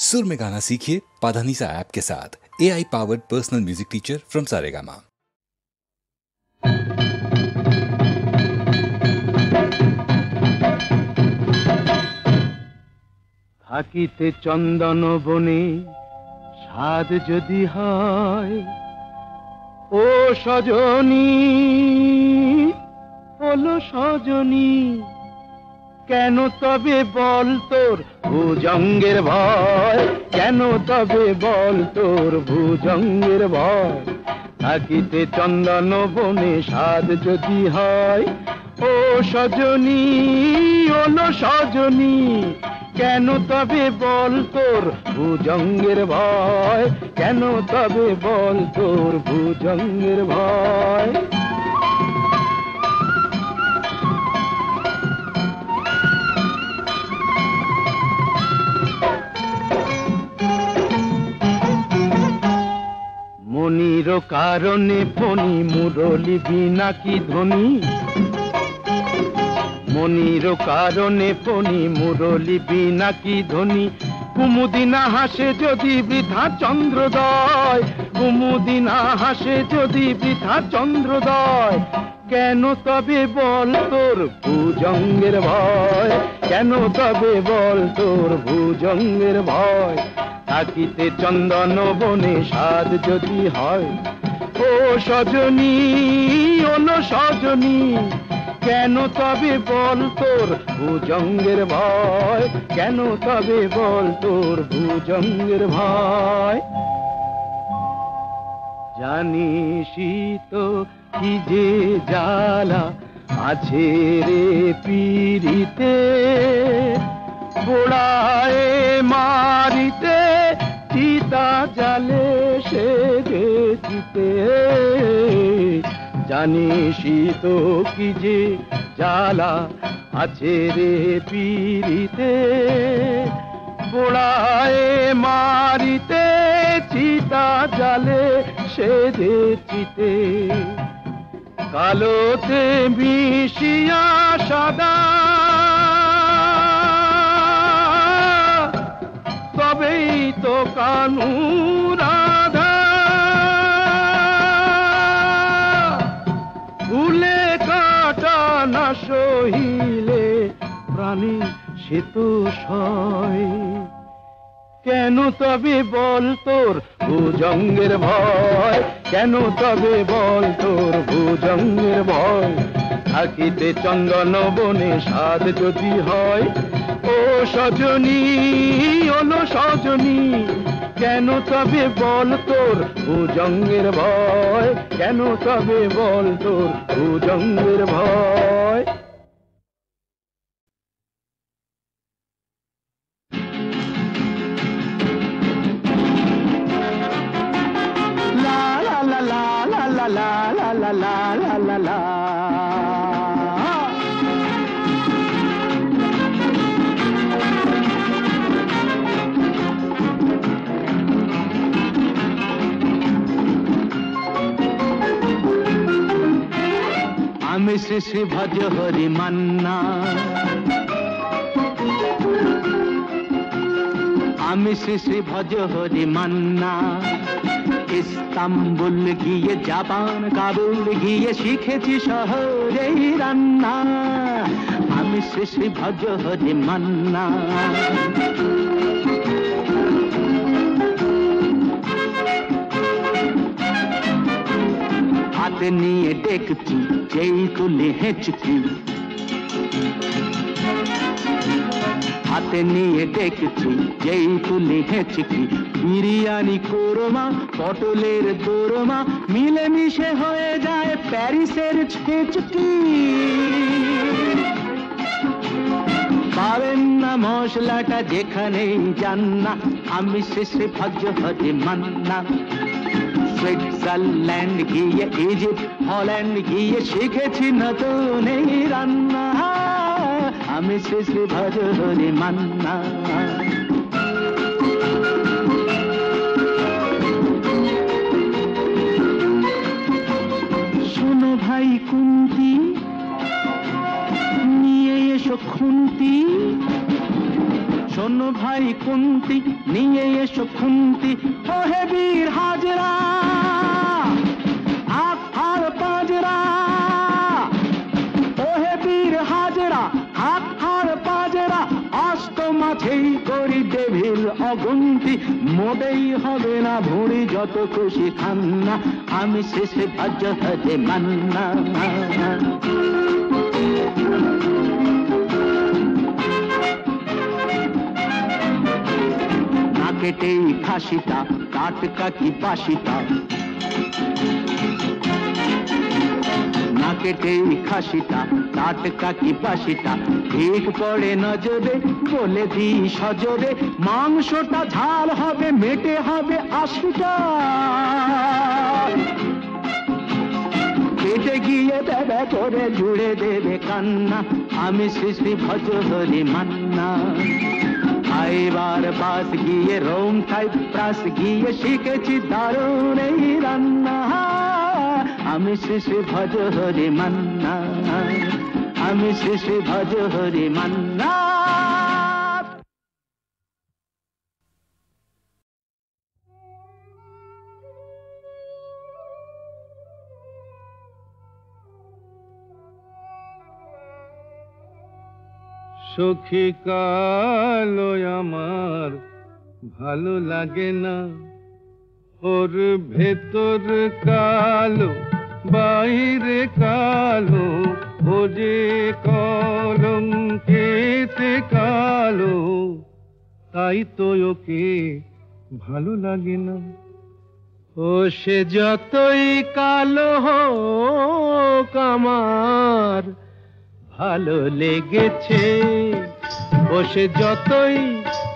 सुर में गाना सीखिए पाधानीसा ऐप के साथ। AI powered personal music teacher from Saregama. থাকিতে চন্দন বনে স্বাদ যদি হয়, ও সজনী হলো সজনী, কেন তবে বল তোর ভুজঙ্গের ভয়, কেন তবে বল তোর ভুজঙ্গের ভয়। থাকিতে চন্দন বনে স্বাদ যদি হয়, ও সজনী হলো সজনী, কেন তবে বল তোর ভুজঙ্গের ভয়, কেন তবে বল তোর ভুজঙ্গের ভয়। মনির কারণে ফণি মুরলি বিনা কি ধ্বনি, মনির কারণে ফণি মুরলি বিনা কি ধ্বনি। কুমুদিনা হাসে যদি বৃথা চন্দ্রোদয়, কুমুদিনা হাসে যদি বৃথা চন্দ্রোদয়, কেন তবে বল তোর ভুজঙ্গের ভয়, কেন তবে বল তোর ভুজঙ্গের ভয়। থাকিতে চন্দন বনে স্বাদ যদি হয়, ও সজনী ওলো সজনী, কেন তবে বল তোর ভুজঙ্গের ভয়, কেন তবে বল তোর ভুজঙ্গের ভয়। জানিসই তো কি যে জ্বালা আছে রে পীড়িতে, পোড়ায় মারিতে চিতা জালে সে যেতে। জানিসই তো কি যে জ্বালা আছে রে পীড়িতে, পোড়ায় মারিতে চিতা জালে সে যেতে। কালোতে মিশিয়া সাদা, তবেই তো কানু রাধা, ভুলে কাটা না সহিলে প্রাণী সে তো সয়, কেন তবে বল তোর ভুজঙ্গের ভয়, কেন তবে বল তোর ভুজঙ্গের ভয়। থাকিতে চন্দন বনে স্বাদ যদি হয়, ও সজনী ওলো সজনী, কেন তবে বল তোর ভুজঙ্গের ভয়, কেন তবে বল তোর ভুজঙ্গের ভয়। আমি শ্রী শ্রী ভজ হরি মান্না, আমি শ্রী শ্রী ভজ হরি মান্না। ইস্তাম্বুল গিয়ে জাপান কাবুল গিয়ে শিখেছি শহরেই রান্না, আমি শ্রী শ্রী ভজ হরি মান্না। হাতে নিয়ে দেখছি যেই তুলে হেঁচকি, হাতে নিয়ে দেখছি যেই তুলে হেঁচকি। বিরিয়ানি কোরমা পটলের দোরমা মিলেমিশে হয়ে যায় প্যারিসের ছেচকি। পাবেন না মশলাটা যেখানেই যান না, আমি শেষে ভজ হরি মান্না। সুইজারল্যান্ড গিয়ে ইজিপ্ট হল্যান্ড গিয়ে শিখেছি নতুন এই রান্না, আমি শেষে ভজ হরি মান্না। শোনো ভাই কুন্তি, নিয়ে এসো খুন্তি, শোনো ভাই কুন্তি নিয়ে এসো খুন্তি ও হে বীর হাজরা হাত হার পাজরা ও হে বীর হাজরা হাত হার পাজরা অস্ত মাঝেই করি ডেভিল অগুন্তি মোটেই হবে না ভুঁড়ি যত খুশি খান্না আমি শেষে ভজ হতে মান্না না কেটেই খাসিটা টাটকা কি বাসিটা না কেটেই খাসিটা টাটকা কি বাসিটা ঠিক পড়ে নজরে বলে দিই সজরে মাংসটা ঝাল হবে মেটে হবে 80টা কেটে গিয়ে দেবে করে জুড়ে দেবে কান্না আমি শ্রী ভজ হরি মান্না এবার বাস গিয়ে রোম সাইপ্রাস গিয়ে শিখেছি দারুণ এই রান্না আমি শ্রী ভজ হরি মান্না আমি শ্রী ভজ হরি মান্না সখী কালো আমার ভালো লাগে না ওর ভেতর কালো বাইরে কালো ও যে কলঙ্কেতে কালো তাই তো ওকে ভালো লাগে না ও সে যতই কালো হোক আমার ভালো লেগেছে ও সে যতই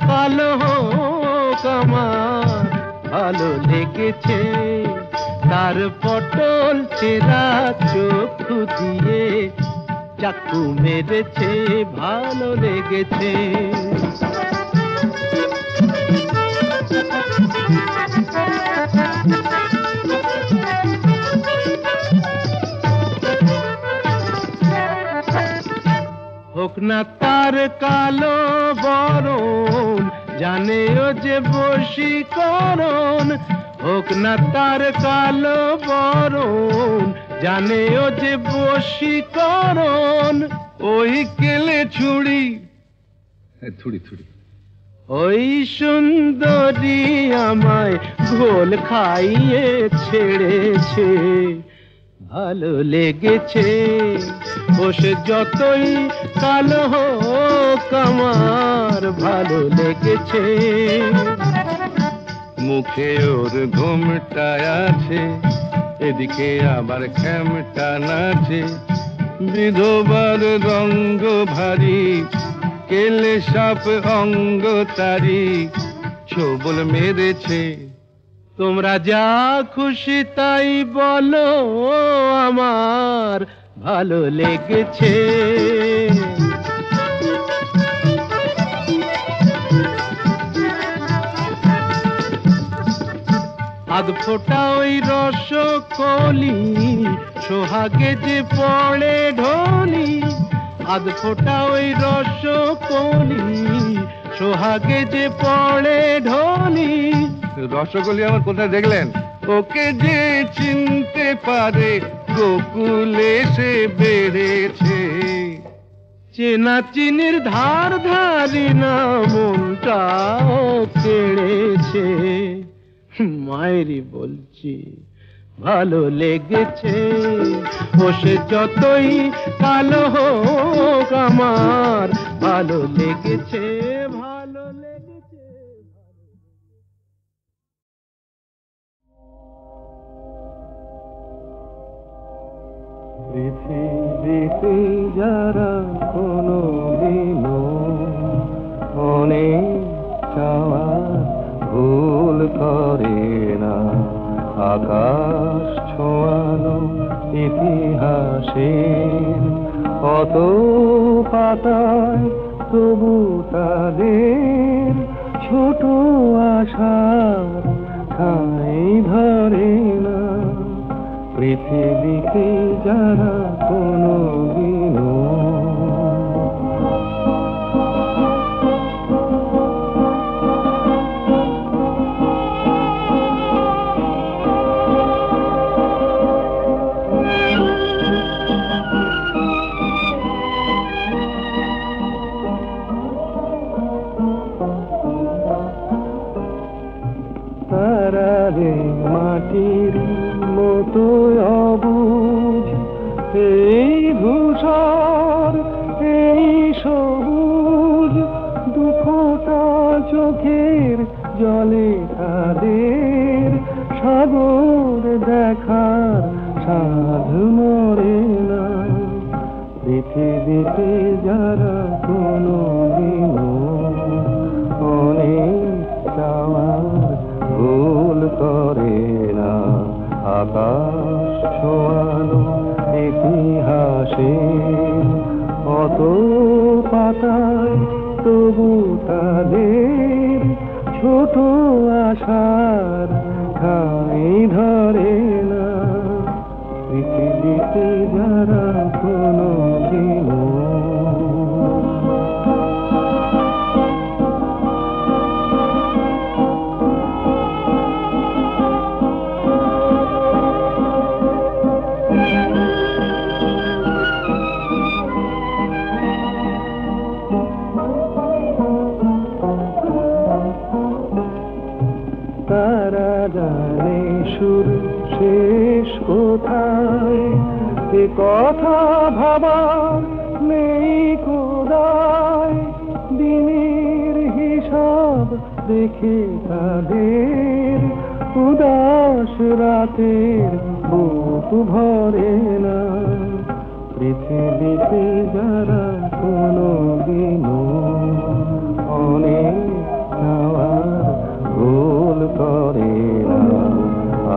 কালো হোক আমার ভালো লেগেছে তার পটল চেরা চক্ষু দিয়ে চাকু মেরেছে ভালো লেগেছে হোক না তার কালো বরণ জানে ও যে বশীকরণ হোক না তার কালো বরণ জানে ও যে বশীকরণ ওই কেলে ছুরি ছুরি ছুরি ওই সুন্দরী আমায় ঘোল খাইয়ে ছেড়েছে ভালো লেগেছে ও সে যতই কালো হোক আমার ভালো লেগেছে মুখে ওর ঘুমটা আছে এদিকে আবার খ্যামটা নাচে বিধবার রঙ্গ ভারী কেলে সাপ অঙ্গ তারি ছোবল মেরেছে তোমরা যা খুশি তাই বলো আমার ভালো লেগেছে আধ ফোটা ওই রসকলি সোহাগে যে পড়ে ঢোলি আধ ফোটা ওই রসকলি সোহাগে যে পড়ে ঢোলি রসগোল্লা আমার কোথায় দেখলেন ওকে যে চিনতে পারে গোকুলে সে বেড়েছে চেনা চিনির ধার ধারি না মনটাও কেড়েছে মায়েরই বলছি ভালো লেগেছে ও সে যতই কালো হোক আমার ভালো লেগেছে ভালো লেগেছে পৃথিবীতে যারা কোনো দিনও অনেক চাওয়া ভুল করে না আকাশ ছোঁয়ানো ইতিহাসের কত পাতায় তবু তাদের ছোট আশার ঠাঁই ধরে না পৃথিবীতে যারা কোনো দিনও আড়ালে মাটির মতো অবুঝ এই ধূসর এই সবুজ দুফোঁটা চোখের জলে তাদের সাগর দেখার সাধ মরে না পৃথিবীতে যারা কোনো দিনও অনেক চাওয়ার ভুল করে না আকাশ ছোঁয়ানো ইতিহাসে কত পাতায় তবু তাদের ছোট আশার ঠাঁই ধরে না পৃথিবীতে যারা কোনো দিনও তারা জানে শুরু শেষ কোথায় এ কথা ভাবা নেই কোদায় দিনের হিসাব দেখে তাদের উদাস রাতের বুক ভরে না পৃথিবীতে যারা কোনো দিনও অনেক চাওয়ার ভুল করে না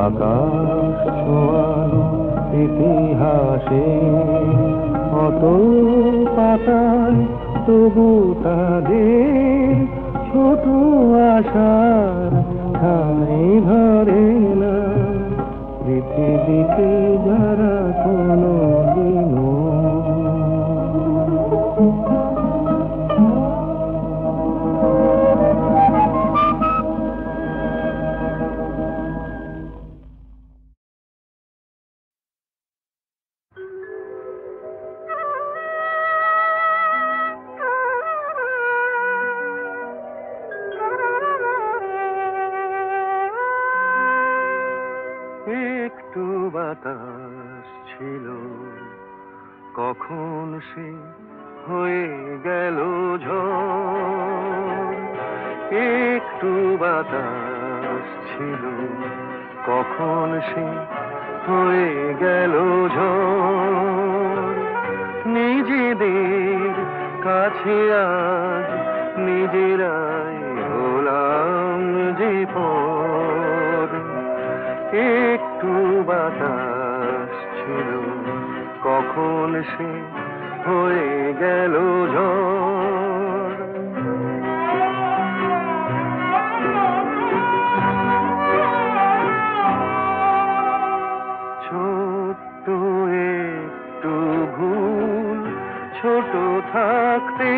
আকাশ ছোঁয়ানো ইতিহাসে কত পাতায় তবু তাদের ছোট আশার ঠাঁই ধরে না পৃথিবীতে যারা কোনো দিনও একটু বাতাস ছিল কখন সে হয়ে গেল ঝড় একটু বাতাস ছিল কখন সে হয়ে গেল ঝড় নিজেদের কাছে আজ নিজেরাই হলাম যে পর একটু বাতাস ছিল কখন সে হয়ে গেল ঝড় ছোট্ট একটু ভুল ছোট থাকতে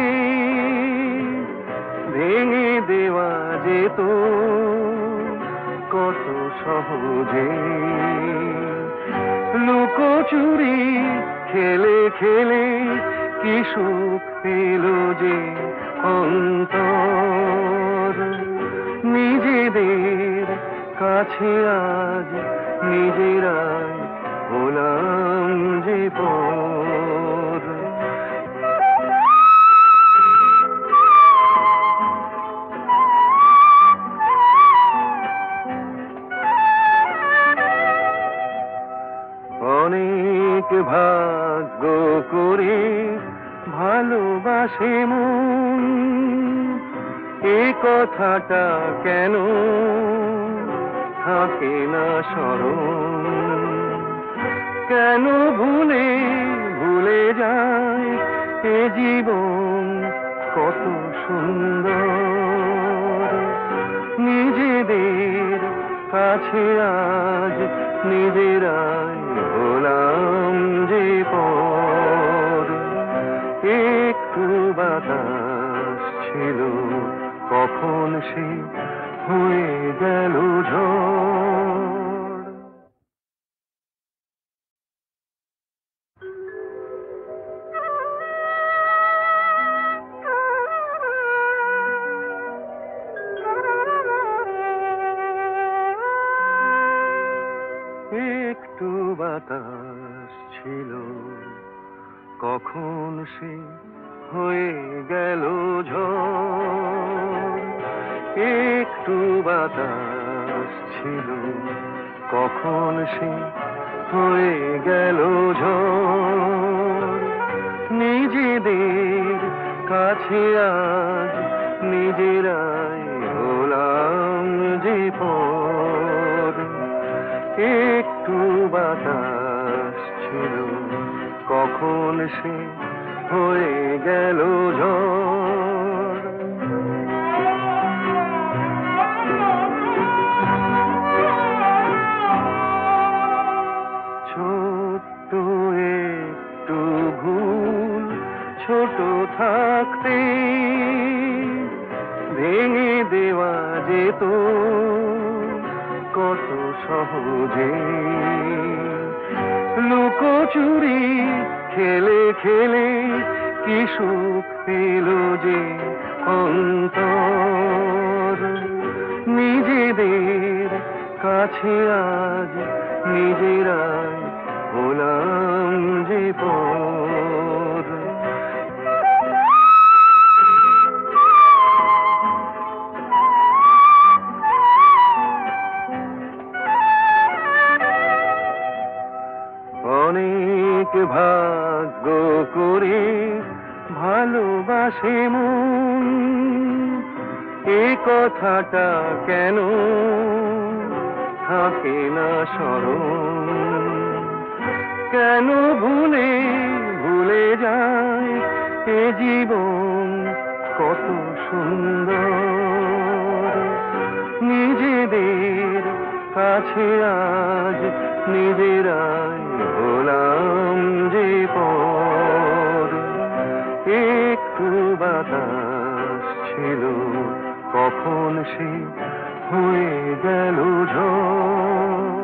ভেঙে দেওয়া যেত কত সহজে লুকোচুরি খেলে খেলে কি সুখ পেল যে অন্তর নিজেদের কাছে আজ নিজেরাই হলাম যে পর অনেক ভাগ্য করে ভালোবাসে মন এ কথাটা কেন থাকে না স্মরণ কেন ভুলে ভুলে যায় এ জীবন কত সুন্দর নিজেদের কাছে আজ নিজেরাই হলাম যে পর একটু বাতাস ছিল কখন সে হয়ে গেল ঝড় বাতাস ছিল, কখন সে হয়ে গেল ঝড়। একটু বাতাস ছিল, কখন সে হয়ে গেল ঝড়। নিজেদের কাছে আজ নিজেরাই হলাম যে পর। একটু বাতাস ছিল, কখন সে হয়ে গেল ঝড়। ছোট্ট একটু ভুল ছোট থাকতে ভেঙে দেওয়া যেত কত সহজে। লুকোচুরি খেলে খেলে কি সুখ পেল যে অন্তর। নিজেদের কাছে আজ নিজেরাই হলাম যে পর। অনেক ভাগ্য করে ভালোবাসে মন, এ কথাটা কেন থাকে না স্মরণ। কেন ভুলে ভুলে যায় এ জীবন কত সুন্দর। নিজেদের কাছে আজ নিজেরাই হলাম যে পর। একটু বাতাস ছিল, কখন সে হয়ে গেল ঝড়।